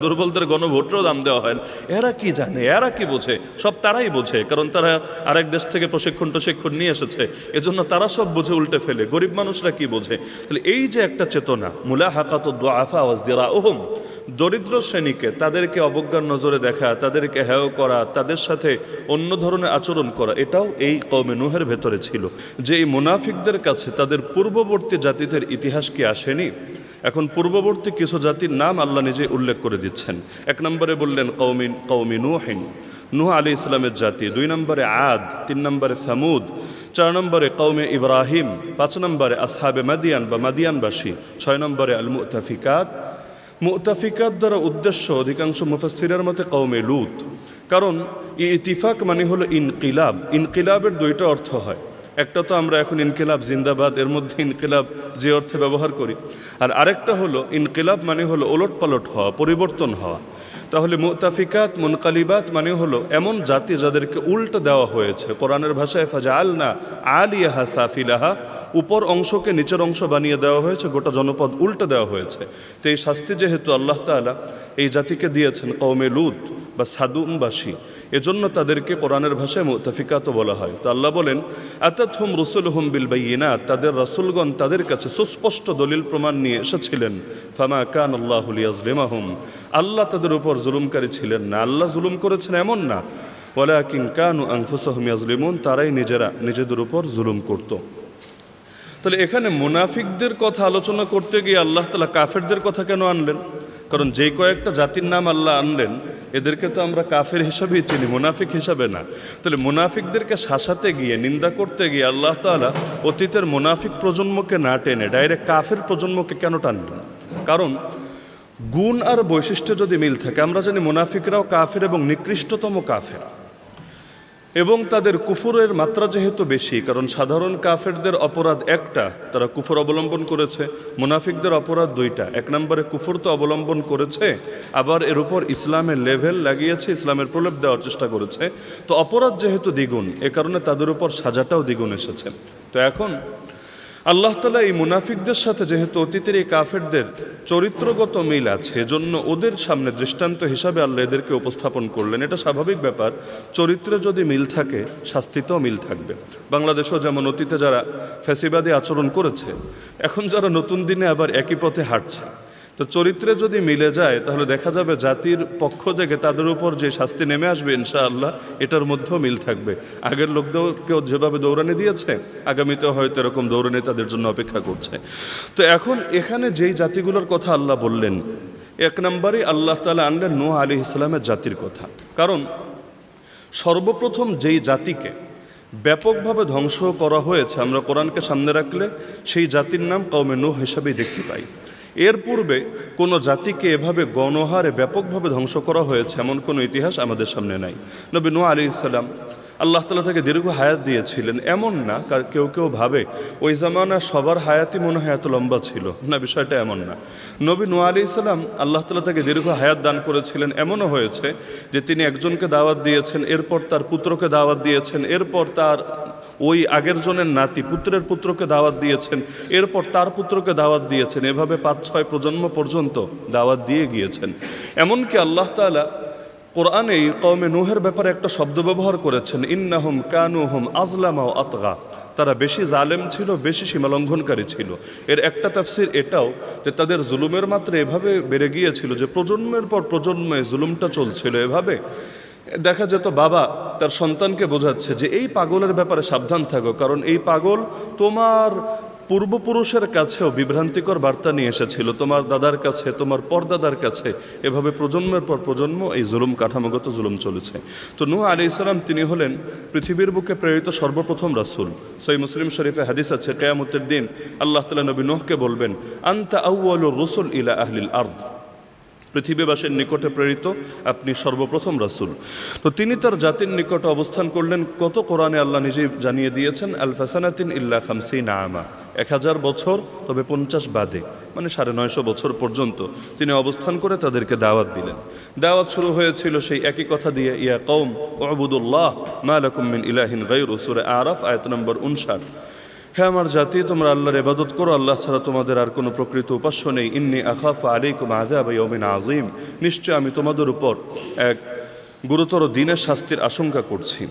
দুর্বলদের গণভোটও দাম দেওয়া হয় না। এরা কি জানে, এরা কি বোঝে? সব তারাই বোঝে, কারণ তারা আরেক দেশ থেকে প্রশিক্ষণ নিয়ে এসেছে, এজন্য তারা সব বুঝে উল্টে ফেলে। গরিব মানুষরা কি বোঝে? তাহলে এই যে একটা চেতনা, মুলাহাকাতু দুআফা ওয়াজদিরাউহুম, দরিদ্র শ্রেণীকে তাদেরকে অবজ্ঞার নজরে দেখা, তাদেরকে হেয় করা, তাদের সাথে অন্য ধরনের আচরণ করা, এটাও এই কওমে নূহের ভেতরে ছিল। যে এই মুনাফিকদের কাছে তাদের পূর্ববর্তী জাতিদের ইতিহাস কি আসেনি? এখন পূর্ববর্তী কিছু জাতির নাম আল্লাহ নিজে উল্লেখ করে দিচ্ছেন। এক নম্বরে বললেন কওমি নূহিন, নূহ আলাইহিস সালামের জাতি। 2 নম্বরে আদ, 3 নম্বরে সামুদ, 4 নম্বরে কওমে ইব্রাহিম, 5 নম্বরে আসহাবে মাদিয়ান বা মাদিয়ানবাসী, 6 নম্বরে আল মুতাফিকাত। মুতাফিকাত দ্বারা উদ্দেশ্য অধিকাংশ মুফাসসিরের মতে কওমে লূত, কারণ ইতিফাক মানে হলো ইনকিলাব। ইনকিলাবের 2টা অর্থ হয়। একটা তো আমরা এখন ইনকিলাব জিন্দাবাদ, এর মধ্যে ইনকিলাব যে অর্থে ব্যবহার করি, আর আরেকটা হলো ইনকিলাব মানে হলো ওলটপালট হওয়া, পরিবর্তন হওয়া। তাহলে মুতাফিকাত মুনকালিবাত মানে হলো এমন জাতি যাদেরকে উল্টো দেওয়া হয়েছে। কোরআনের ভাষায় ফাজআলনা আলিয়াহা সাফিলাহা, উপর অংশকে নিচের অংশ বানিয়ে দেওয়া হয়েছে, গোটা জনপদ উল্টো দেওয়া হয়েছে। তো এই শাস্তি যেহেতু আল্লাহ তাআলা এই জাতিকে দিয়েছেন, কওমে লূত বা সাদুমবাসী, এজন্য তাদেরকে কোরআনের ভাষায় মুতাফিকাতও বলা হয়। তো আল্লাহ বলেন, আতাতহুম রুসুলুহুম বিল বাইয়িনাত, তাদের রাসূলগণ তাদের কাছে সুস্পষ্ট দলিল প্রমাণ নিয়ে এসেছিলেন। ফামা কানাল্লাহু লিয়াজলিমাহুম, আল্লাহ তাদের উপর জুলুমকারী ছিলেন না। আল্লাহ জুলুম করেছেন এমন না, ওয়ালাকিন কানু আনফুসাহুম ইয়াজলিমুন, তারাই নিজেদের উপর জুলুম করত। তাহলে এখানে মুনাফিকদের কথা আলোচনা করতে গিয়ে আল্লাহ তাআলা কাফেরদের কথা কেন আনলেন? কারণ যে কয়েকটা জাতির নাম আল্লাহ আনলেন, এদেরকে তো আমরা কাফের হিসাবেই চিনি, মুনাফিক হিসাবে না। তাহলে মুনাফিকদেরকে শাসাতে গিয়ে, নিন্দা করতে গিয়ে আল্লাহ তাআলা অতীতের মুনাফিক প্রজন্মকে না টেনে ডাইরেক্ট কাফের প্রজন্মকে কেন টানলেন? কারণ গুণ আর বৈশিষ্ট্য যদি মিল থাকে, আমরা জানি মুনাফিকরাও কাফের এবং নিকৃষ্টতম কাফের, এবং তাদের কুফুরের মাত্রা যেহেতু বেশি, কারণ সাধারণ কাফেরদের অপরাধ একটা, তারা কুফর অবলম্বন করেছে। মুনাফিকদের অপরাধ 2টা, 1 নম্বরে কুফর তো অবলম্বন করেছে, আবার এর উপর ইসলামের লেভেল লাগিয়েছে, ইসলামের প্রলেপ দেওয়ার চেষ্টা করেছে। তো অপরাধ যেহেতু দ্বিগুণ, এ কারণে তাদের উপর সাজাটাও দ্বিগুণ এসেছে। তো এখন আল্লাহ তাআলা এই মুনাফিকদের সাথে যেহেতু অতীতের এই কাফেরদের চরিত্রগত মিল আছে, এজন্য ওদের সামনে দৃষ্টান্ত হিসাবে আল্লাহ এদেরকে উপস্থাপন করলেন। এটা স্বাভাবিক ব্যাপার, চরিত্রে যদি মিল থাকে শাস্তিতেও মিল থাকবে। বাংলাদেশেও যেমন অতীতে যারা ফ্যাসিবাদী আচরণ করেছে, এখন যারা নতুন দিনে আবার একই পথে হাঁটছে, তো চরিত্রে যদি মিলে যায় তাহলে দেখা যাবে জাতির পক্ষ থেকে তাদের উপর যে শাস্তি নেমে আসবে ইনশাআল্লাহ, এটার মধ্যেও মিল থাকবে। আগের লোকদেরকেও যেভাবে দৌড়ানি দিয়েছে, আগামীতেও হয়তো এরকম দৌড়ানি তাদের জন্য অপেক্ষা করছে। তো এখন এখানে যেই জাতিগুলোর কথা আল্লাহ বললেন, 1 নম্বরে আল্লাহ তাআলা আনলেন নূহ আলাইহিস সালামের জাতির কথা। কারণ সর্বপ্রথম যেই জাতিকে ব্যাপকভাবে ধ্বংস করা হয়েছে, আমরা কোরআনকে সামনে রাখলে সেই জাতির নাম কওমে নূহ হিসাবেই দেখতে পাই। এর পূর্বে কোনো জাতিকে এভাবে গণহারে ব্যাপকভাবে ধ্বংস করা হয়েছে এমন কোনো ইতিহাস আমাদের সামনে নাই। নবী নূহ আলাইহিস সালাম আল্লাহ তাআলা তাকে দীর্ঘ হায়াত দিয়েছিলেন, এমন না কেউ কেউ ভাবে ওই জামানা সবার হায়াতই মনে হয় এত লম্বা ছিল না, বিষয়টা এমন না। নবী নূহ আলাইহিস সালাম আল্লাহ তাআলা তাকে দীর্ঘ হায়াত দান করেছিলেন। এমনও হয়েছে যে তিনি একজনকে দাওয়াত দিয়েছেন, এরপর তার পুত্রকে দাওয়াত দিয়েছেন, এরপর তার ওই আগের জনের নাতি পুত্রের পুত্রকে দাওয়াত দিয়েছেন, এরপর তার পুত্রকে দাওয়াত দিয়েছেন, এভাবে 5-6 প্রজন্ম পর্যন্ত দাওয়াত দিয়ে গিয়েছেন। এমনকি আল্লাহ তাআলা কোরআনে এই কওমে নূহের ব্যাপারে একটা শব্দ ব্যবহার করেছেন, ইন্নাহুম কানুহুম আজলামা ওয়া আতগা, তারা বেশি জালেম ছিল, বেশি সীমালঙ্ঘনকারী ছিল। এর একটা তাফসীর এটাও যে তাদের জুলুমের মাত্রা এভাবে বেড়ে গিয়েছিল যে প্রজন্মের পর প্রজন্মে জুলুমটা চলছিল। এভাবে দেখা যেত বাবা তার সন্তানকে বোঝাচ্ছে যে এই পাগলের ব্যাপারে সাবধান থাকো, কারণ এই পাগল তোমার পূর্বপুরুষের কাছেও বিভ্রান্তিকর বার্তা নিয়ে এসেছিল, তোমার দাদার কাছে, তোমার পরদাদার কাছে। এভাবে প্রজন্মের পর প্রজন্ম এই জুলুম, কাঠামোগত জুলুম চলেছে। তো নূহ আলাইহিস সালাম তিনি হলেন পৃথিবীর বুকে প্রেরিত সর্বপ্রথম রাসূল। সহিহ মুসলিম শরীফে হাদিস আছে, কিয়ামতের দিন আল্লাহ তাআলা নবী নূহকে বলবেন, আনতা আউয়ালুর রুসুল ইলা আহলিল আরদ, পৃথিবীবাসীর নিকটে প্রেরিত আপনি সর্বপ্রথম রাসূল। তো তিনি তার জাতির নিকটে অবস্থান করলেন। কত কোরআনে আল্লাহ নিজেই জানিয়ে দিয়েছেন, আলফাসানাতিন ইল্লা 50 আমা, 1000 বছর তবে 50 বাদে, মানে 950 বছর পর্যন্ত তিনি অবস্থান করে তাদেরকে দাওয়াত দিলেন। দাওয়াত শুরু হয়েছিল সেই একই কথা দিয়ে, ইয়া কওম উবুদুল্লাহ মা লাকুম মিন ইলাহিন গায়রু, সূরা আরাফ আয়াত নম্বর 59। হে আমার জাতি, তোমরা আল্লাহর ইবাদত করো, আল্লাহ ছাড়া তোমাদের আর কোনো প্রকৃত উপাস্য নেই। ইন্নী আখাফু আলাইকুম আযাব ইয়াউমিন আযীম, নিশ্চয় আমি তোমাদের উপর এক গুরুতর দিনের শাস্তির আশঙ্কা করছি।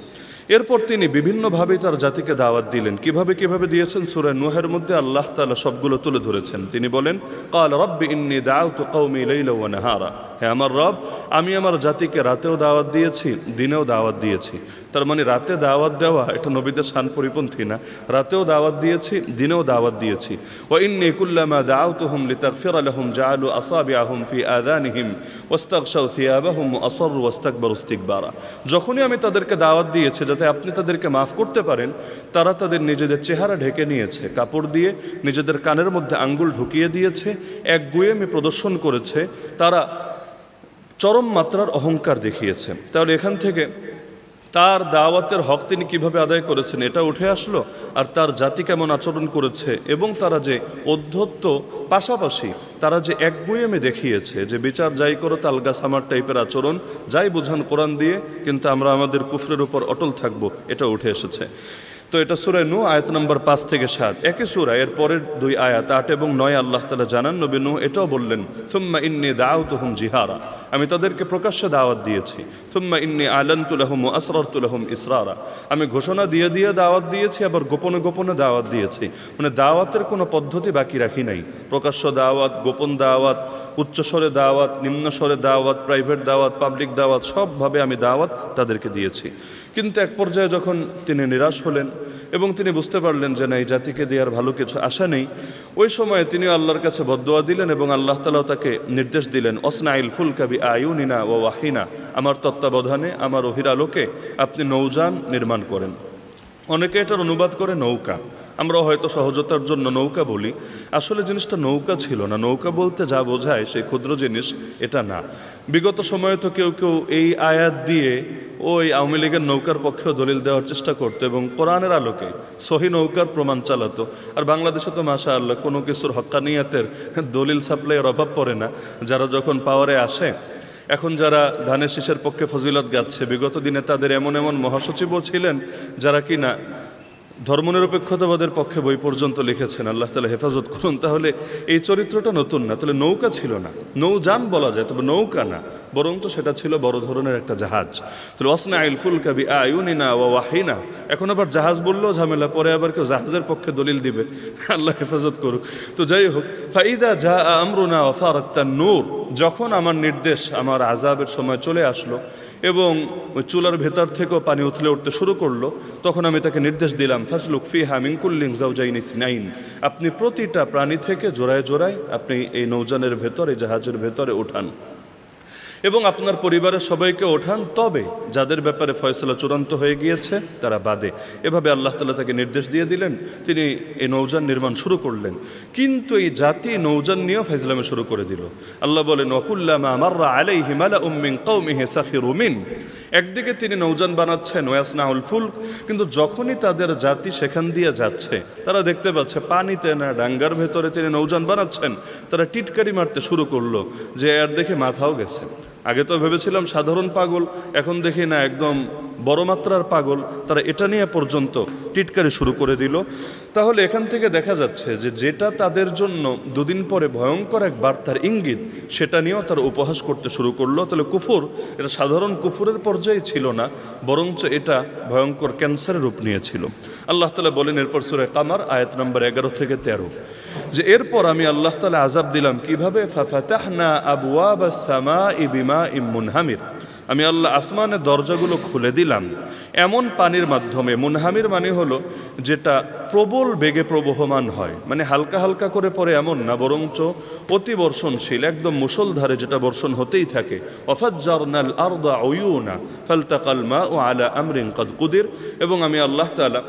এরপর তিনি বিভিন্নভাবে তার জাতিকে দাওয়াত দিলেন। কিভাবে দিয়েছেন সূরা নূহের মধ্যে আল্লাহ তাআলা সবগুলো তুলে ধরেছেন। তিনি বলেন, ক্বাল রাব্বি ইন্নী দাআউতু কওমি লাইলা ওয়া নাহারা, হে আমার রব, আমি আমার জাতিকে রাতেও দাওয়াত দিয়েছি, দিনেও দাওয়াত দিয়েছি। তার মানে রাতে দাওয়াত দেওয়া এটা নবীদের শান পরিপন্থী না। রাতেও দাওয়াত দিয়েছি, দিনেও দাওয়াত দিয়েছি। ওয়া ইন্নী কুল্লামা দাআউতুহুম লিতাগফিরা লাহুম জাআলু আসাবিআহুম ফি আযানিহিম ওয়াস্তাগশাউ থিয়াবাহুম ওয়া আসররু ওয়াস্তাকবারু ইসতিকবারা, যখনই আমি তাদেরকে দাওয়াত দিয়েছি যাতে আপনি তাদেরকে মাফ করতে পারেন, তারা তাদের নিজেদের চেহারা ঢেকে নিয়েছে, কাপড় দিয়ে নিজেদের কানের মধ্যে আঙ্গুল ঢুকিয়ে দিয়েছে, এক গুয়েমে প্রদর্শন করেছে, তারা চরম মাত্রার অহংকার দেখিয়েছে। তাহলে এখান থেকে তার দাওয়াতের হক তিনি কিভাবে আদায় করেছেন এটা উঠে আসলো, আর তার জাতি কেমন আচরণ করেছে এবং তারা যে অধ্যত্ত, পাশাপাশি তারা যে এক গুয়েমে দেখিয়েছে যে বিচার যাই করো তালগা সামার টাইপের আচরণ, যাই বোঝান কোরআন দিয়ে, কিন্তু আমরা আমাদের কুফরের উপর অটল থাকবো, এটা উঠে এসেছে। তো এটা সূরা নূহ আয়াত নম্বর 5 থেকে 7, একই সূরা এর পরের 2 আয়াত 8 এবং 9 আল্লাহ তাআলা জানান নবী নূহ এটাও বললেন, সুম্মা ইন্নী দাআউতুহুম জিহারা, আমি তাদেরকে প্রকাশ্যে দাওয়াত দিয়েছি। সুম্মা ইন্নী আলানতু লাহুম ওয়া আসরারতু লাহুম ইসরারা, আমি ঘোষণা দিয়ে দাওয়াত দিয়েছি, আবার গোপনে গোপনে দাওয়াত দিয়েছি। মানে দাওয়াতের কোনো পদ্ধতি বাকি রাখি নাই। প্রকাশ্য দাওয়াত, গোপন দাওয়াত, উচ্চস্বরে দাওয়াত, নিম্নস্বরে দাওয়াত, প্রাইভেট দাওয়াত, পাবলিক দাওয়াত, সবভাবে আমি দাওয়াত তাদেরকে দিয়েছি। কিন্তু এক পর্যায়ে যখন তিনি নিরাশ হলেন এবং তিনি বুঝতে পারলেন যে না, এই জাতিকে দেওয়ার ভালো কিছু আশা নেই, ওই সময়ে তিনি আল্লাহর কাছে বদদুয়া দিলেন এবং আল্লাহ তাআলা তাকে নির্দেশ দিলেন, অসনাইল ফুলকা বিআয়ুনিনা ওয়া ওয়াহিনা, আমার তত্ত্বাবধানে, আমার ওহির আলোকে আপনি নৌযান নির্মাণ করেন। অনেকে এটার অনুবাদ করে নৌকা, আমরা হয়তো সহজতার জন্য নৌকা বলি, আসলে জিনিসটা নৌকা ছিল না। নৌকা বলতে যা বোঝায় সেই ক্ষুদ্র জিনিস এটা না। বিগত সময়ে তো কেউ এই আয়াত দিয়ে ওই আওয়ামী লীগের নৌকার পক্ষেও দলিল দেওয়ার চেষ্টা করতো এবং কোরআনের আলোকে সহি নৌকার প্রমাণ চালাতো। আর বাংলাদেশে তো মাশাআল্লাহ কোনো কিছুর হক্কানিয়াতের দলিল সাপ্লাইয়ের অভাব পড়ে না। যারা যখন পাওয়ারে আসে, এখন যারা ধানের শীষের পক্ষে ফজিলত গাচ্ছে, বিগত দিনে তাদের এমন মহাসচিবও ছিলেন যারা কিনা ধর্মনিরপেক্ষতাবাদের পক্ষে বই পর্যন্ত লিখেছেন। আল্লাহ তাআলা হেফাজত করুন। তাহলে এই চরিত্রটা নতুন না। তাহলে নৌকা ছিল না, নৌযান বলা যায়, তবে নৌকা না, বরঞ্চ সেটা ছিল বড় ধরনের একটা জাহাজ। তাহলে ওয়াসনাইল ফুলকা বিআয়ুনিনা ওয়া ওয়াহিনা, এখন আবার জাহাজ বললেও ঝামেলা, পরে আবার কেউ জাহাজের পক্ষে দলিল দিবে, আল্লাহ হেফাজত করুক। তো যাই হোক, ফাইদা জা আমরুনা ওয়া ফারাতান নূর, যখন আমার নির্দেশ, আমার আযাবের সময় চলে আসলো এবং ওই চুলার ভেতর থেকেও পানি উঠতে শুরু করলো, তখন আমি তাকে নির্দেশ দিলাম, ফাসলুক ফিহা মিন কুল্লিন যাওজাইনি ইসনাইন, আপনি প্রতিটা প্রাণী থেকে জোড়ায় জোড়ায় আপনি এই নৌযানের ভেতরে, জাহাজের ভেতরে ওঠান এবং আপনার পরিবারের সবাইকে ওঠান, তবে যাদের ব্যাপারে ফয়সালা চূড়ান্ত হয়ে গিয়েছে তারা বাদে। এভাবে আল্লাহ তাআলা তাকে নির্দেশ দিয়ে দিলেন, তিনি এই নৌযান নির্মাণ শুরু করলেন। কিন্তু এই জাতি নৌযান নিয়েও ফাইজলামে শুরু করে দিল। আল্লাহ বলেন, ওয়াকুল্লামা মাররা আলাইহি মালাউম মিন কওমিহি সাখিরু মিন, একদিকে তিনি নৌযান বানাচ্ছেন ওয়াসনাউল ফুলক, কিন্তু যখনই তাদের জাতি সেখান দিয়ে যাচ্ছে, তারা দেখতে পাচ্ছে পানিতে না ডাঙ্গার ভেতরে তিনি নৌযান বানাচ্ছেন, তারা টিটকারি মারতে শুরু করলো যে এর দেখে মাথাও গেছে। আগে তো ভেবেছিলাম সাধারণ পাগল, এখন দেখি না একদম বড় মাত্রার পাগল। তারা এটা নিয়ে পর্যন্ত টিটকারি শুরু করে দিল। তাহলে এখান থেকে দেখা যাচ্ছে যে যেটা তাদের জন্য দুদিন পরে ভয়ঙ্কর এক বার্তার ইঙ্গিত, সেটা নিয়েও তারা উপহাস করতে শুরু করলো। তাহলে কুফর এটা সাধারণ কুফরের পর্যায়ে ছিল না, বরঞ্চ এটা ভয়ঙ্কর ক্যান্সারের রূপ নিয়েছিল। আল্লাহ তাআলা বলেন এরপর সূরা কামার আয়াত নম্বর 11 থেকে 13 যে এরপর আমি আল্লাহ তাআলা আযাব দিলাম কিভাবে, ফাফাতাহনা আবওয়াবাস সামাই বিমাইম মুনহামির, আমি আল্লাহ আসমানের দরজাগুলো খুলে দিলাম এমন পানির মাধ্যমে। মুনহামির মানে হলো যেটা প্রবল বেগে প্রবহমান হয়, মানে হালকা হালকা করে পড়ে এমন না, বরঞ্চ অতি বর্ষণশীল, একদম মুষলধারে যেটা বর্ষণ হতেই থাকে। ওয়াফাজ্জারনাল আরদা উয়ুনা ফালতাকাল মাউ আলা আমরিন কদ কুদির, এবং আমি আল্লাহ তাআলা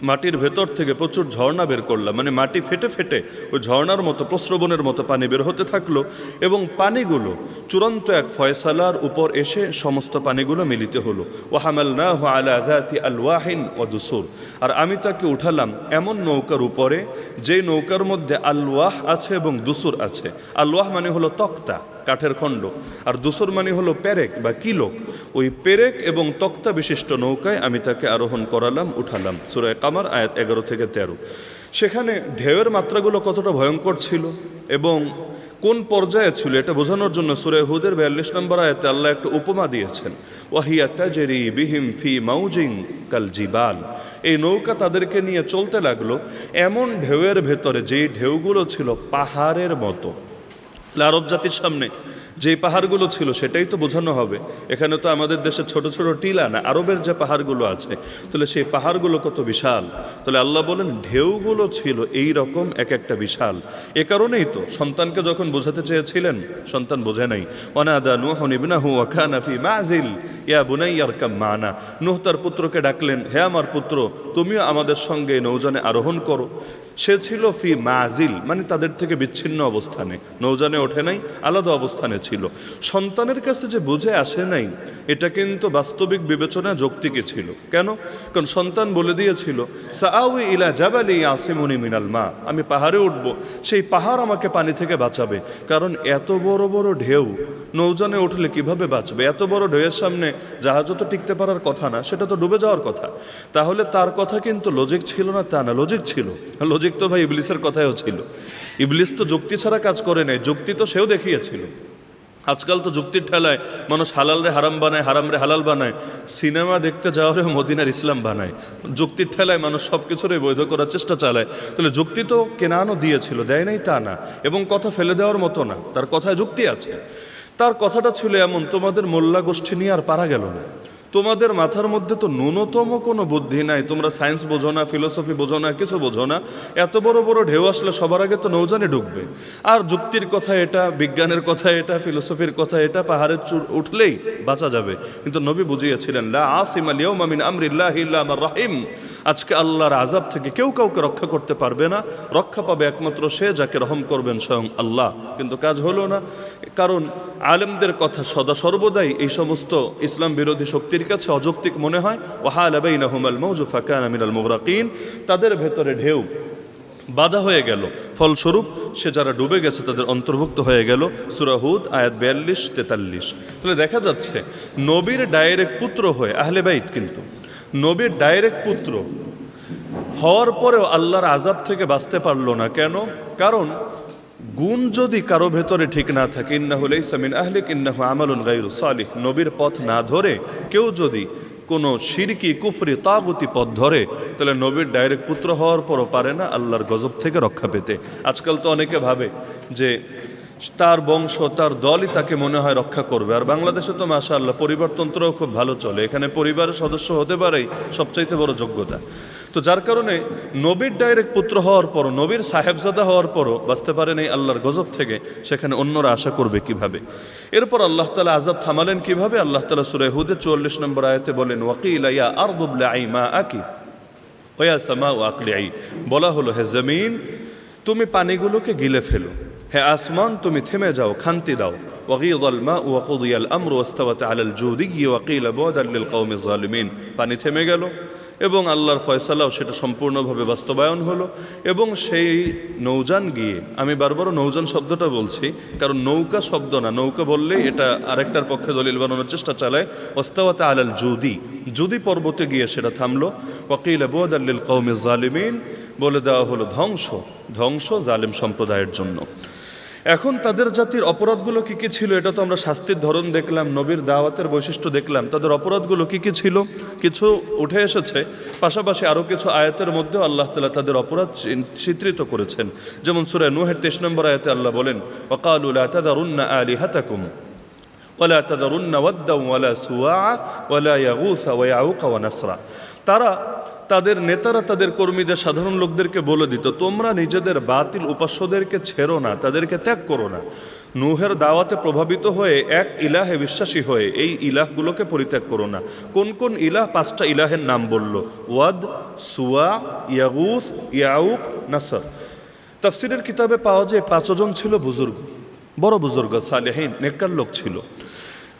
মাটির ভেতর থেকে প্রচুর ঝর্ণা বের করলাম, মানে মাটি ফেটে ফেটে ওই ঝর্ণার মতো, প্রস্রবণের মতো পানি বের হতে থাকলো এবং পানিগুলো চূড়ান্ত এক ফয়সালার উপর এসে সমস্ত পানিগুলো মিলিত হলো। ওয়া হামালনাহু আলা যাতি আলওয়াহিন ওয়া দুসুর, আর আমি তাকে উঠালাম এমন নৌকার উপরে যেই নৌকার মধ্যে আলওয়াহ আছে এবং দুসুর আছে। আলওয়াহ মানে হলো তক্তা, কাঠের খণ্ড, আর দুসর মানে হলো পেরেক বা কিলো। ওই পেরেক এবং তক্তা বিশিষ্ট নৌকায় আমি তাকে আরোহণ করালাম, উঠালাম। সূরা কামার আয়াত 11 থেকে 13। সেখানে ঢেউয়ের মাত্রাগুলো কতটা ভয়ঙ্কর ছিল এবং কোন পর্যায়ে ছিল এটা বোঝানোর জন্য সূরা হুদের 42 নম্বর আয়াতে আল্লাহ একটা উপমা দিয়েছেন, ওয়াহিয়া তাজরি বিহিম ফি মাউজিন কাল জিবাল। এই নৌকা তাদেরকে নিয়ে চলতে লাগলো এমন ঢেউয়ের ভেতরে যেই ঢেউগুলো ছিল পাহাড়ের মতো। আরব জাতির সামনে যে পাহাড়গুলো ছিল সেটাই তো বোঝানো হবে। এখানে তো আমাদের দেশে ছোট ছোট টিলা না, আরবের যে পাহাড়গুলো আছে, তাহলে সেই পাহাড়গুলো কত বিশাল। তাহলে আল্লাহ বলেন ঢেউগুলো ছিল এই রকম এক একটা বিশাল। এ কারণেই তো সন্তানকে যখন বোঝাতে চেয়েছিলেন, সন্তান বোঝে নাই। ওয়ানাদা নূহুন ইবনাহু ওয়া কানা ফি মাযিল ইয়া বুনাইয়া আরকাম মানা। নূহ তার পুত্রকে ডাকলেন, হে আমার পুত্র, তুমিও আমাদের সঙ্গে নৌযানে আরোহণ করো। সে ছিল ফি মাযিল, মানে তাদের থেকে বিচ্ছিন্ন অবস্থানে, নৌযানে ওঠে নাই, আলাদা অবস্থানে ছিল। সন্তানের কাছে যে বুঝে আসে নাই, এটা কিন্তু বাস্তবিক বিবেচনা যৌক্তিকই ছিল। কেন? কারণ সন্তান বলে দিয়েছিল, সাআউই ইলা জাবালি ইয়াসিমুনি মিনাল মা, আমি পাহাড়ে উঠব, সেই পাহাড় আমাকে পানি থেকে বাঁচাবে। কারণ এত বড় বড় ঢেউ, নৌযানে উঠলে কিভাবে বাঁচবে? এত বড় ঢেউয়ের সামনে জাহাজও তো টিকতে পারার কথা না, সেটা তো ডুবে যাওয়ার কথা। তাহলে তার কথা কিন্তু লজিক ছিল না তা না, লজিক ছিল। লজিক তো ভাই ইবলিসের কথাও ছিল। ইবলিস তো যুক্তি ছাড়া কাজ করে নাই, যুক্তি তো সেও দেখিয়েছিল। আজকাল তো যুক্তির ঠেলায় মানুষ হালালরে হারাম বানায়, হারামরে হালাল বানায়, সিনেমা দেখতে যাওয়ারে মদিনার ইসলাম বানায়। যুক্তির ঠেলায় মানুষ সব কিছুরই বৈধ করার চেষ্টা চালায়। তাহলে যুক্তি তো কেনানো দিয়েছিল, দেয় নাই তা না, এবং কথা ফেলে দেওয়ার মতো না, তার কথায় যুক্তি আছে। তার কথাটা ছিল এমন, তোমাদের মোল্লা গোষ্ঠী নিয়ে আর পারা গেল না। তোমাদের মাথার মধ্যে তো ন্যূনতম কোনো বুদ্ধি নাই, তোমরা সায়েন্স বোঝো না, ফিলোসফি বোঝো না, কিছু বোঝো না। এত বড় বড় ঢেউ আসলে সবার আগে তো নৌযানে ঢুকবে। আর যুক্তির কথা এটা, বিজ্ঞানের কথা এটা, ফিলোসফির কথা এটা, পাহাড়ের উঠলেই বাঁচা যাবে। কিন্তু নবী বুঝিয়েছিলেন, লা আসিমা আল-ইয়াওমা মিন আমরিল্লাহি ইল্লা মান রাহিম। আজকে আল্লাহর আযাব থেকে কেউ কাউকে রক্ষা করতে পারবে না, রক্ষা পাবে একমাত্র সে যাকে রহম করবেন স্বয়ং আল্লাহ। কিন্তু কাজ হলো না, কারণ আলেমদের কথা সদা সর্বদাই এই সমস্ত ইসলাম বিরোধী শক্তির কাছে অযৌক্তিক মনে হয়। ওয়াহালা বাইনাহুমাল মাউজু ফাকানা মিনাল মুগরাকিন, তাদের ভেতরে ঢেউ বাধা হয়ে গেল, ফলস্বরূপ সে যারা ডুবে গেছে তাদের অন্তর্ভুক্ত হয়ে গেল। সূরা হুদ আয়াত 42-43। তাহলে দেখা যাচ্ছে নবীর ডাইরেক্ট পুত্র হয়ে আহলে বাইত, কিন্তু নবীর ডাইরেক্ট পুত্র হওয়ার পরেও আল্লাহর আযাব থেকে বাঁচতে পারলো না। কেন? কারণ গুণ যদি কারো ভেতরে ঠিক না থাকে, ইন্নাহু লাইসা মিন আহলিক ইন্নাহু আমালুন গায়রু সালিহ, নবীর পথ না ধরে কেউ যদি কোনো শিরকি কুফরি তাগুতি পথ ধরে, তাহলে নবীর ডাইরেক্ট পুত্র হওয়ার পরও পারে না আল্লাহর গজব থেকে রক্ষা পেতে। আজকাল তো অনেকে ভাবে যে তার বংশ, তার দলই তাকে মনে হয় রক্ষা করবে। আর বাংলাদেশে তো মাশাআল্লাহ পরিবারতন্ত্রও খুব ভালো চলে, এখানে পরিবারের সদস্য হতে পারেই সবচাইতে বড় যোগ্যতা। তো যার কারণে নবীর ডাইরেক্ট পুত্র হওয়ার পরও, নবীর সাহেবজাদা হওয়ার পরও বাঁচতে পারেন এই আল্লাহর গজব থেকে, সেখানে অন্যরা আশা করবে কিভাবে? এরপর আল্লাহ তাআলা আযাব থামালেন কিভাবে? আল্লাহ তাআলা সূরা হুদের 44 নম্বর আয়াতে বলেন, ওয়াকিলা ইয়া আরদু ইবলাঈ মাআকি ওয়া ইয়া সামাউ আকলিঈ। বলা হলো, হে জমিন তুমি পানিগুলোকে গিলে ফেলো, হে আসমান তুমি থেমে যাও, খান্তি দাও। ওয়াগীদাল মাউ ওয়া কুদিয়াল আমরু ওয়াস্তাওয়াত আলাল জুদিয়্যি ওয়া কিলা বু'দান লিল কওমিজ যালিমিন। পানি থেমে গেল এবং আল্লাহর ফয়সালাও সেটা সম্পূর্ণভাবে বাস্তবায়ন হলো। এবং সেই নৌযান গিয়ে, আমি বারবার নৌযান শব্দটা বলছি কারণ নৌকা শব্দ না, নৌকা বললেই এটা আরেকটার পক্ষে দলিল বানানোর চেষ্টা চালায়। ওয়াস্তাওয়াত আলাল জুদি পর্বতে গিয়ে সেটা থামলো। ওয়া কিলা বু'দান লিল কওমিজ যালিমিন, বলে দেওয়া হলো ধ্বংস জালিম সম্প্রদায়ের জন্য। এখন তাদের জাতির অপরাধগুলো কি কি ছিল, এটা তো আমরা শাস্তির ধরন দেখলাম, নবীর দাওয়াতের বৈশিষ্ট্য দেখলাম। তাদের অপরাধগুলো কি কি ছিল কিছু উঠে এসেছে, পাশাপাশি আরও কিছু আয়াতের মধ্যেও আল্লাহ তাআলা তাদের অপরাধ চিত্রিত করেছেন। যেমন সূরা নূহের 23 নম্বর আয়াতে আল্লাহ বলেন, ওয়াকালু লা তাযারুন্না আলিহাতাকুম ওয়ালা তাযারুন্না ওয়াদ্দান ওয়ালা সুওয়া ওয়ালা ইয়াগুসা ওয়া ইয়াউকা ওয়া নাসরা। তাদের নেতারা তাদের কর্মীদের, সাধারণ লোকদেরকে বলে দিত, তোমরা নিজেদের বাতিল উপাস্যদেরকে ছেড়ো না, তাদেরকে ত্যাগ করো না। নূহের দাওয়াতে প্রভাবিত হয়ে এক ইলাহে বিশ্বাসী হয়ে এই ইলাহগুলোকে পরিত্যাগ করো না। কোন কোন ইলাহ? 5টা ইলাহের নাম বলল, ওয়াদ, সুয়া, ইয়াগুস, ইয়াউক, নাসর। তাফসিরের কিতাবে পাওয়া যায় 5 জন ছিল বুজুর্গ, বড় বুজুর্গ, সালেহীন, নেককার লোক ছিল।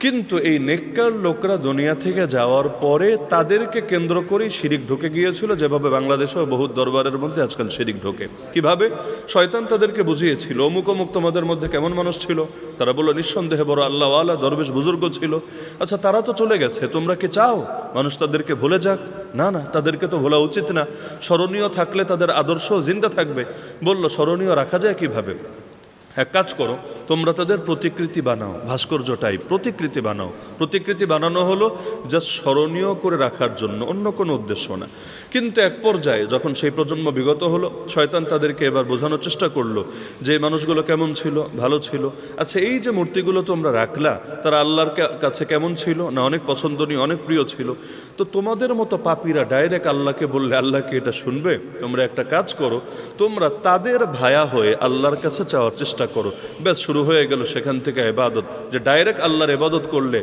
কিন্তু এই নেককার লোকরা দুনিয়া থেকে যাওয়ার পরে তাদেরকে কেন্দ্র করেই শিরিক ঢুকে গিয়েছিল, যেভাবে বাংলাদেশেও বহু দরবারের মধ্যে আজকাল শিরিক ঢোকে। কিভাবে? শয়তান তাদেরকে বুঝিয়েছিল অমুক অমুক তোমাদের মধ্যে কেমন মানুষ ছিল। তারা বলল নিঃসন্দেহে বড় আল্লাহওয়ালা দরবেশ বুজুর্গ ছিল। আচ্ছা তারা তো চলে গেছে, তোমরা কি চাও মানুষ তাদেরকে ভুলে যাক? না না, তাদেরকে তো ভোলা উচিত না। স্মরণীয় থাকলে তাদের আদর্শ জিন্দা থাকবে। বলল স্মরণীয় রাখা যায় কিভাবে? এক কাজ করো, তোমরা তাদের প্রতিকৃতি বানাও, ভাস্কর্য টাইপ প্রতিকৃতি বানাও। প্রতিকৃতি বানানো হলো জাস্ট স্মরণীয় করে রাখার জন্য, অন্য কোনো উদ্দেশ্য না। কিন্তু এক পর্যায়ে যখন সেই প্রজন্ম বিগত হলো, শয়তান তাদেরকে এবার বোঝানোর চেষ্টা করলো যে এই মানুষগুলো কেমন ছিল, ভালো ছিল। আচ্ছা এই যে মূর্তিগুলো তোমরা রাখলা, তারা আল্লাহর কাছে কেমন ছিল? না অনেক পছন্দনীয়, অনেক প্রিয় ছিল। তো তোমাদের মতো পাপীরা ডাইরেক্ট আল্লাহকে বললে আল্লাহকে এটা শুনবে? তোমরা একটা কাজ করো, তোমরা তাদের ভায়া হয়ে আল্লাহর কাছে চাওয়ার চেষ্টা করো। ব্যাস শুরু হয়ে গেল সেখান থেকে ইবাদত। যে ডাইরেক্ট আল্লাহর ইবাদত করলে,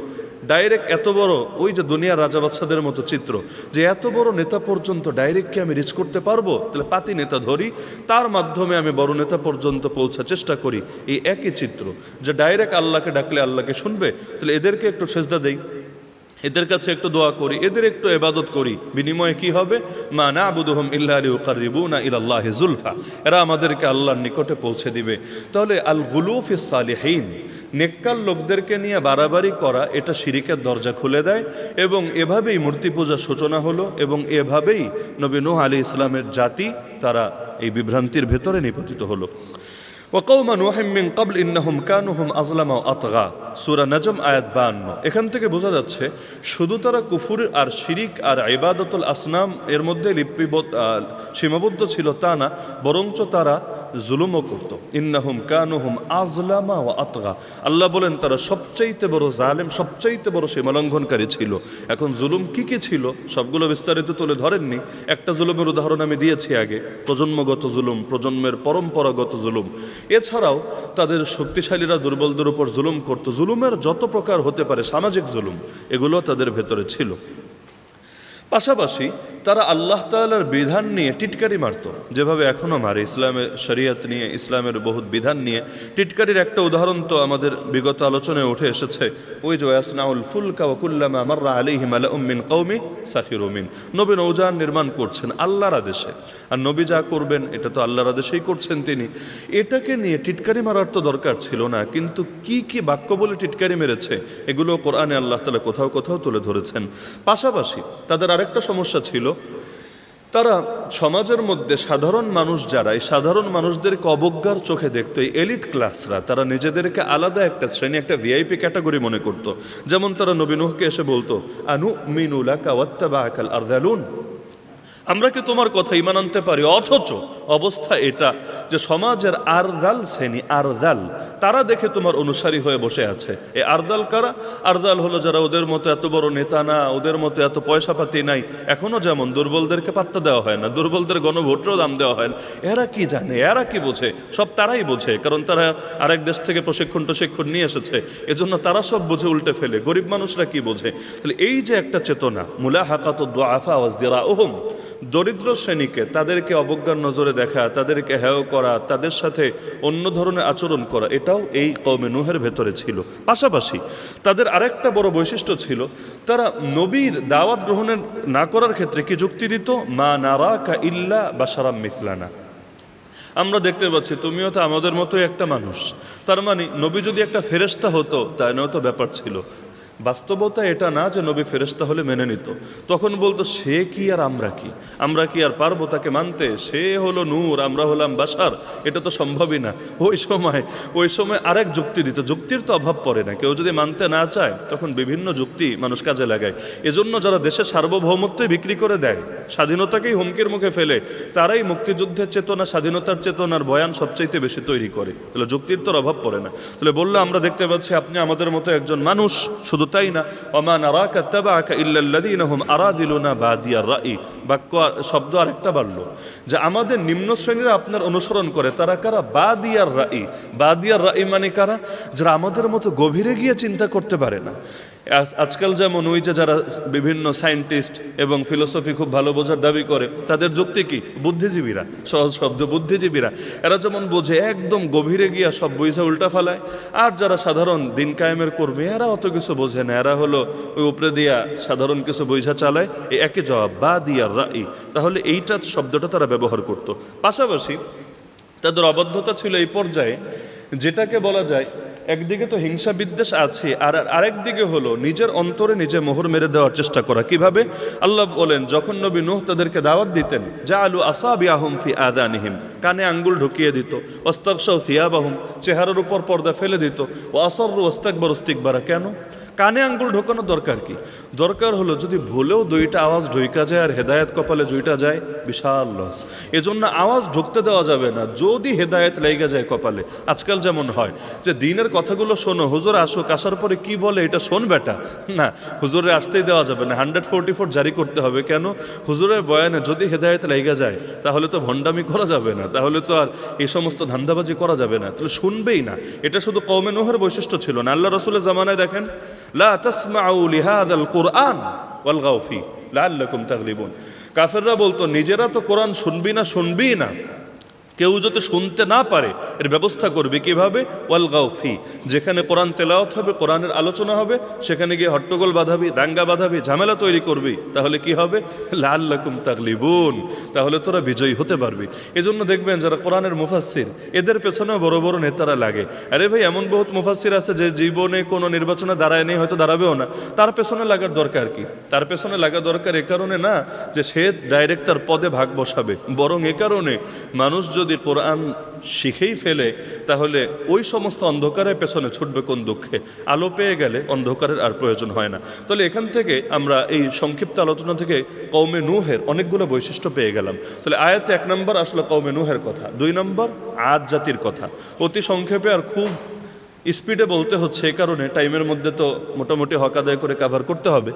ডাইরেক্ট এত বড়, ওই যে দুনিয়ার রাজা বাদশাদের মতো চিত্র, যে এত বড় নেতা পর্যন্ত ডাইরেক্ট কি আমি রিচ করতে পারবো? তাহলে পাতি নেতা ধরি, তার মাধ্যমে আমি বড় নেতা পর্যন্ত পৌঁছার চেষ্টা করি। এই একই চিত্র, যে ডাইরেক্ট আল্লাহকে ডাকলে আল্লাহকে শুনবে। তাহলে এদেরকে একটু সেজদা দেই, এদের কাছে একটু দোয়া করি, এদের একটু ইবাদত করি, বিনিময়ে কি হবে? মা না'বুদুহুম ইল্লা লিয়ুকাররিবুনা ইলাল্লাহি যুলফা, এরা আমাদেরকে আল্লাহর নিকটে পৌঁছে দিবে। তাহলে আল গুলু ফিস সালিহিন, নেককার লোকদেরকে নিয়ে বাড়াবাড়ি করা, এটা শিরিকের দরজা খুলে দেয়। এবং এভাবেই মূর্তি পূজার সূচনা হলো, এবং এভাবেই নবী নূহ আলাইহিস সালামের জাতি তারা এই বিভ্রান্তির ভেতরে নিপতিত হলো। وقوم نوح من قبل إنهم كانوا هم أظلم وأطغى, সূরা নজম আয়াত 52। এখান থেকে বোঝা যাচ্ছে শুধু তারা কুফর আর শিরিক আর ইবাদতুল আসনাম এর মধ্যে সীমাবদ্ধ ছিল তা না, বরঞ্চ তারা জুলুমও করত। ইন্নাহুম কানু হুম আযলামা ওয়া আতগা, আল্লাহ বলেন তারা সবচাইতে বড় জালেম, সবচাইতে বড় সীমালঙ্ঘনকারী ছিল। এখন জুলুম কি কি ছিল সবগুলো বিস্তারিত তুলে ধরেননি। একটা জুলুমের উদাহরণ আমি দিয়েছি আগে, প্রজন্মগত জুলুম, প্রজন্মের পরম্পরাগত জুলুম। এছাড়াও তাদের শক্তিশালীরা দুর্বলদের উপর জুলুম করত। জুলুমের যত প্রকার হতে পারে, সামাজিক জুলুম, এগুলো তাদের ভেতরে ছিল। পাশাপাশি তারা আল্লাহ তাআলার বিধান নিয়ে টিটকারি মারত, যেভাবে এখনও মারে। ইসলামের শরিয়ত নিয়ে, ইসলামের বহুত বিধান নিয়ে টিটকারির একটা উদাহরণ তো আমাদের বিগত আলোচনায় উঠে এসেছে। ওই যে ইয়াসনাউল ফুলকা ওয়া কুল্লামা মাররা আলাইহি মালাউম মিন কওমি সাখিরু মিন, নবী নৌযান নির্মাণ করছেন আল্লাহর আদেশে, আর নবী যা করবেন এটা তো আল্লাহর আদেশেই করছেন তিনি। এটাকে নিয়ে টিটকারি মারার তো দরকার ছিল না, কিন্তু কি কি বাক্য বলে টিটকারি মেরেছে এগুলো কোরআনে আল্লাহ তাআলা কোথাও কোথাও তুলে ধরেছেন। পাশাপাশি তাদের আরেকটা সমস্যা ছিল, তারা সমাজের মধ্যে সাধারণ মানুষ যারা, এই সাধারণ মানুষদেরকে অবজ্ঞার চোখে দেখতো। এই এলিট ক্লাসরা, তারা নিজেদেরকে আলাদা একটা শ্রেণী, একটা ভিআইপি ক্যাটাগরি মনে করত। যেমন তারা নবী নূহকে এসে বলতো আনুমিনু লাকা ওয়াত্তাবাআকাল আরযালুন, আমরা কি তোমার কথা ঈমান আনতে পারি? অথচ অবস্থা এটা যে সমাজের আরদাল শ্রেণী, আরদাল, তারা দেখে তোমার অনুসারী হয়ে বসে আছে। এই আরদাল কারা? আরদাল হলো যারা ওদের মতো এত বড় নেতা না, ওদের মতো এত পয়সাপাতি নাই। এখনো যেমন দুর্বলদেরকে পাত্তা দেওয়া হয় না, দুর্বলদের গণভোটও দাম দেওয়া হয় না। এরা কি জানে, এরা কি বোঝে? সব তারাই বোঝে, কারণ তারা আরেক দেশ থেকে প্রশিক্ষণ নিয়ে এসেছে। এজন্য তারা সব বুঝে উল্টে ফেলে। গরিব মানুষরা কি বোঝে? তাহলে এই যে একটা চেতনা, মুলাহাকাতুদ দুআফা ওয়াজদিরাউহুম, দরিদ্র শ্রেণীকে, তাদেরকে অবজ্ঞার নজরে দেখা, তাদেরকে হেয় করা, তাদের সাথে অন্য ধরনের আচরণ করা, এটাও এই কওমে নূহের ভেতরে ছিল। পাশাপাশি তাদের আরেকটা বড় বৈশিষ্ট্য ছিল, তারা নবীর দাওয়াত গ্রহণের না করার ক্ষেত্রে কি যুক্তি দিত? মা নারাকা ইল্লা বাশারাম মিথলানা, আমরা দেখতে পাচ্ছি তুমিও তো আমাদের মতোই একটা মানুষ। তার মানে নবী যদি একটা ফেরেশতা হতো তাই নয় তো ব্যাপার ছিল। বাস্তবতা এটা না যে নবী ফেরেশতা হলে মেনে নিত। তখন বলতো সে কি আর আমরা কি, আমরা কি আর পারবো তাকে মানতে? সে হলো নূর, আমরা হলাম বাশার, এটা তো সম্ভবই না। ওই সময় আরেক যুক্তি দিত। যুক্তির তো অভাব পড়ে না, কেউ যদি মানতে না চায় তখন বিভিন্ন যুক্তি মানুষ কাজে লাগায়। এজন্য যারা দেশের সার্বভৌমত্বই বিক্রি করে দেয়, স্বাধীনতাকেই হুমকির মুখে ফেলে, তারাই মুক্তিযুদ্ধের চেতনা, স্বাধীনতার চেতনার বয়ান সবচাইতে বেশি তৈরি করে। তাহলে যুক্তির তো অভাব পড়ে না। তাহলে বললো আমরা দেখতে পাচ্ছি আপনি আমাদের মতো একজন মানুষ, শুধু তাই না, ওমা নারাকা তাবাআকা ইল্লাল্লাযীনা হুম আরাদিলুনা বাদিয়ার রাই, বাক্য শব্দ আরেকটা বাড়লো যে আমাদের নিম্ন শ্রেণীরা আপনার অনুসরণ করে। তারা কারা? বাদিয়ার রাই। বাদিয়ার রাই মানে কারা? যারা আমাদের মতো গভীরে গিয়ে চিন্তা করতে পারে না। আজকাল যেমন ওই যে যারা বিভিন্ন সায়েন্টিস্ট এবং ফিলোসফি খুব ভালো বোঝার দাবি করে, তাদের যুক্তি কি? বুদ্ধিজীবীরা, সহজ শব্দ বুদ্ধিজীবীরা। এরা যেমন বোঝে একদম গভীরে গিয়া সব বুঝা উল্টা ফালায়। আর যারা সাধারণ দিন কায়েমের কর্মী, এরা অত কিছু বোঝে না, এরা হলো ওই উপরে দিয়া সাধারণ কিছু বুঝা চালায়। এই একই জবাব, বা দিয়ার রাই। তাহলে এইটা শব্দটা তারা ব্যবহার করত। পাশাপাশি তাদের অবদ্ধতা ছিল এই পর্যায়ে, যেটাকে বলা যায় একদিকে তো হিংসা বিদ্বেষ আছে, আর আরেক দিকে হলো নিজের অন্তরে নিজে মোহর মেরে দেওয়ার চেষ্টা করা। কিভাবে? আল্লাহ বলেন, যখন নবী নূহ তাদেরকে দাওয়াত দিতেন, জাআলু আসাবিআহুম ফি আযানিহিম, কানে আঙ্গুল ঢুকিয়ে দিত, ওয়াস্তাগশাউ সিয়াবাহুম, চেহারার উপর পর্দা ফেলে দিত, ওয়া আসররু ওয়াস্তাকবারু ইস্তিকবারা। কেন কানে আঙ্গুল ঢোকানোর দরকার কি? দরকার হলো যদি ভুলেও দুইটা আওয়াজ ঢুইকা যায় আর হেদায়েত কপালে জুইটা যায়, বিশাল লস। এজন্য আওয়াজ ঢুকতে দেওয়া যাবে না যদি হেদায়েত লেগে যায় কপালে। আজকাল যেমন হয় যে দিনের কথাগুলো শোনো, হুজুর আসুক, আসার পরে কি বলে এটা শোন বেটা, না, হুজুরে আসতেই দেওয়া যাবে না, 144 জারি করতে হবে। কেন? হুজুরের বয়ানে যদি হেদায়েত লেগে যায় তাহলে তো ভণ্ডামি করা যাবে না, তাহলে তো আর এই সমস্ত ধান্দাবাজি করা যাবে না, তাহলে শুনবেই না। এটা শুধু কওমে নূহের বৈশিষ্ট্য ছিল না, আল্লাহ রাসূলের জামানায় দেখেন, লা তাসমাউ লিহাযাল কুরআন ওয়ালগাউ ফি লাআল্লাকুম তাগলিবুন। কাফেররা বলতো, নিজেরা তো কোরআন শুনবি না, কেউ যদি শুনতে না পারে এর ব্যবস্থা করবে কিভাবে? ওয়ালগাউ ফি, যেখানে কোরআন তেলাওয়াত হবে, কোরআনের আলোচনা হবে, সেখানে গিয়ে হট্টগোল বাঁধাবি, দাঙ্গা বাঁধাবি, ঝামেলা তৈরি করবি, তাহলে কি হবে? লাআল্লাকুম তাগলিবুন, তাহলে তোরা বিজয়ী হতে পারবি। এজন্য দেখবেন যারা কোরআনের মুফাসসির, এদের পেছনেও বড় বড় নেতারা লাগে। আরে ভাই, এমন বহুত মুফাসসির আছে যে জীবনে কোনো নির্বাচনে দাঁড়ায় নেই, হয়তো দাঁড়াবেও না, তার পেছনে লাগার দরকার কি? তার পেছনে লাগা দরকার এ কারণে না যে সে ডাইরেক্ট তার পদে ভাগ বসাবে, বরং এ কারণে মানুষ যদি কোরআন শিখেই ফেলে তাহলে ওই সমস্ত অন্ধকারের পেছনে ছুটবে কোন দুঃখে? আলো পেয়ে গেলে অন্ধকারের আর প্রয়োজন হয় না। তাহলে এখান থেকে আমরা এই সংক্ষিপ্ত আলোচনা থেকে কওমে নূহের অনেকগুলো বৈশিষ্ট্য পেয়ে গেলাম। তাহলে আয়াতে 1 নম্বর আসলো কওমে নূহের কথা, 2 নম্বর আদ জাতির কথা। অতি সংক্ষেপে আর খুব স্পিডে বলতে হচ্ছে, এই কারণে টাইমের মধ্যে তো মোটামুটি হক আদায় করে কভার করতে হবে।